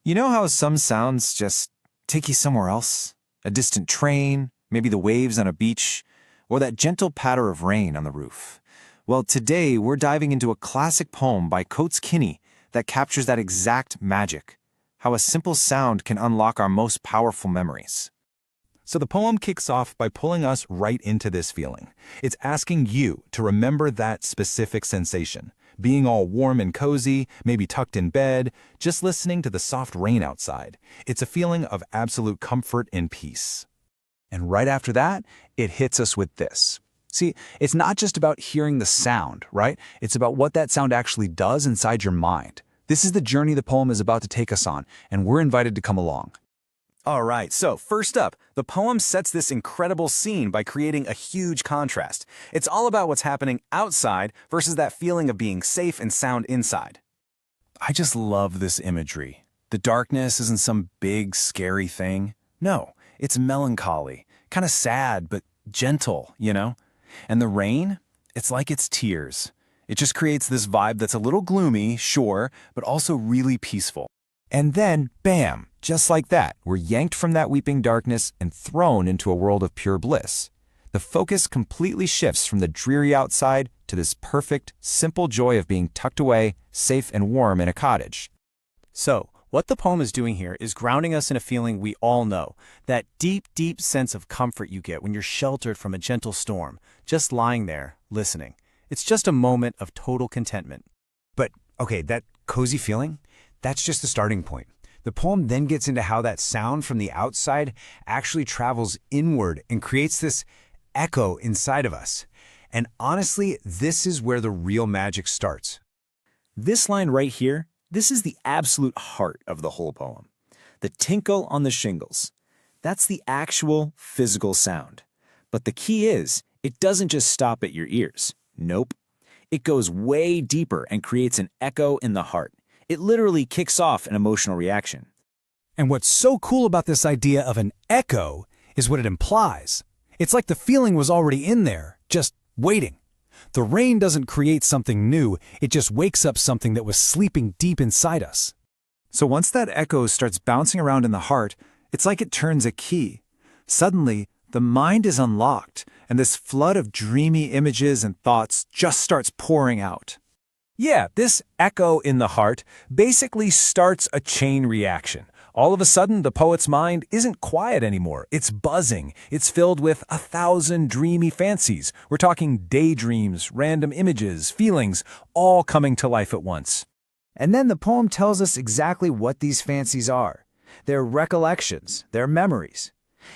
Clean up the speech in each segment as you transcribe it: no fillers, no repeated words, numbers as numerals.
You know how some sounds just take you somewhere else? A distant train, maybe the waves on a beach, or that gentle patter of rain on the roof. Well, today we're diving into a classic poem by Coates Kinney that captures that exact magic, how a simple sound can unlock our most powerful memories. So the poem kicks off by pulling us right into this feeling. It's asking you to remember that specific sensation, being all warm and cozy, maybe tucked in bed, just listening to the soft rain outside. It's a feeling of absolute comfort and peace. And right after that, it hits us with this. See, it's not just about hearing the sound, right? It's about what that sound actually does inside your mind. This is the journey the poem is about to take us on, and we're invited to come along. All right, so first up, the poem sets this incredible scene by creating a huge contrast. It's all about what's happening outside versus that feeling of being safe and sound inside. I just love this imagery. The darkness isn't some big, scary thing. No, it's melancholy, kind of sad, but gentle, you know? And the rain, it's like it's tears. It just creates this vibe that's a little gloomy, sure, but also really peaceful. And then, bam, just like that, we're yanked from that weeping darkness and thrown into a world of pure bliss. The focus completely shifts from the dreary outside to this perfect, simple joy of being tucked away, safe and warm in a cottage. So, what the poem is doing here is grounding us in a feeling we all know, that deep, deep sense of comfort you get when you're sheltered from a gentle storm, just lying there, listening. It's just a moment of total contentment. But, okay, that cozy feeling, that's just the starting point. The poem then gets into how that sound from the outside actually travels inward and creates this echo inside of us. And honestly, this is where the real magic starts. This line right here, this is the absolute heart of the whole poem. The tinkle on the shingles. That's the actual physical sound. But the key is, it doesn't just stop at your ears. Nope. It goes way deeper and creates an echo in the heart. It literally kicks off an emotional reaction. And what's so cool about this idea of an echo is what it implies. It's like the feeling was already in there, just waiting. The rain doesn't create something new, it just wakes up something that was sleeping deep inside us. So once that echo starts bouncing around in the heart, it's like it turns a key. Suddenly, the mind is unlocked, and this flood of dreamy images and thoughts just starts pouring out. Yeah, this echo in the heart basically starts a chain reaction. All of a sudden, the poet's mind isn't quiet anymore. It's buzzing. It's filled with 1,000 dreamy fancies. We're talking daydreams, random images, feelings, all coming to life at once. And then the poem tells us exactly what these fancies are. They're recollections, they're memories.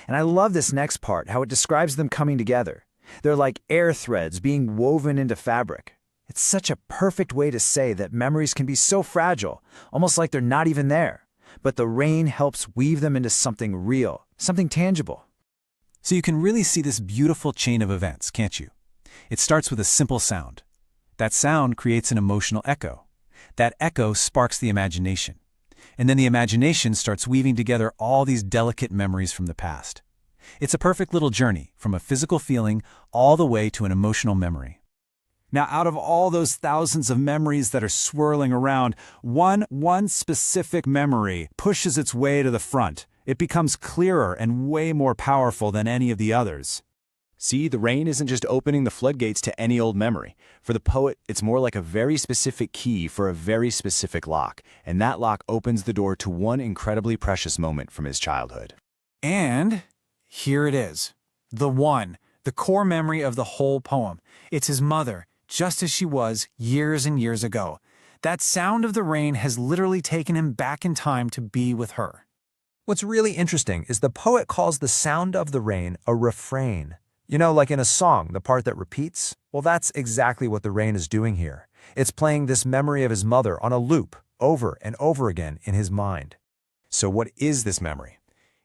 And I love this next part, how it describes them coming together. They're like air threads being woven into fabric. It's such a perfect way to say that memories can be so fragile, almost like they're not even there. But the rain helps weave them into something real, something tangible. So you can really see this beautiful chain of events, can't you? It starts with a simple sound. That sound creates an emotional echo. That echo sparks the imagination. And then the imagination starts weaving together all these delicate memories from the past. It's a perfect little journey from a physical feeling all the way to an emotional memory. Now, out of all those thousands of memories that are swirling around, one specific memory pushes its way to the front. It becomes clearer and way more powerful than any of the others. See, the rain isn't just opening the floodgates to any old memory. For the poet, it's more like a very specific key for a very specific lock, and that lock opens the door to one incredibly precious moment from his childhood. And here it is. The core memory of the whole poem. It's his mother, just as she was years and years ago. That sound of the rain has literally taken him back in time to be with her. What's really interesting is the poet calls the sound of the rain a refrain. You know, like in a song, the part that repeats? Well, that's exactly what the rain is doing here. It's playing this memory of his mother on a loop, over and over again in his mind. So what is this memory?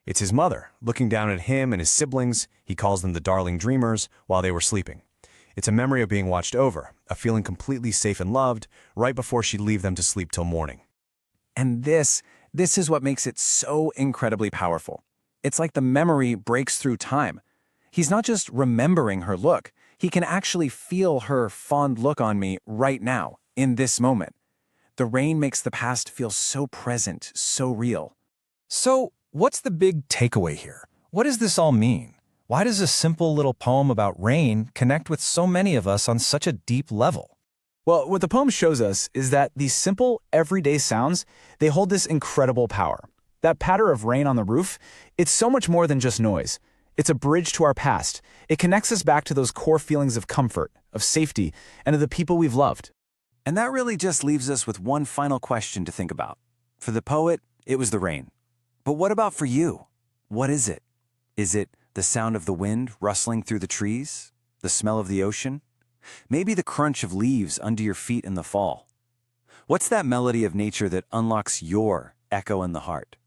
It's his mother, looking down at him and his siblings. He calls them the darling dreamers while they were sleeping. It's a memory of being watched over, a feeling completely safe and loved, right before she'd leave them to sleep till morning. And this is what makes it so incredibly powerful. It's like the memory breaks through time. He's not just remembering her look, he can actually feel her fond look on me right now, in this moment. The rain makes the past feel so present, so real. So, what's the big takeaway here? What does this all mean? Why does a simple little poem about rain connect with so many of us on such a deep level? Well, what the poem shows us is that these simple, everyday sounds, they hold this incredible power. That patter of rain on the roof, it's so much more than just noise. It's a bridge to our past. It connects us back to those core feelings of comfort, of safety, and of the people we've loved. And that really just leaves us with one final question to think about. For the poet, it was the rain. But what about for you? What is it? Is it the sound of the wind rustling through the trees? The smell of the ocean? Maybe the crunch of leaves under your feet in the fall? What's that melody of nature that unlocks your echo in the heart?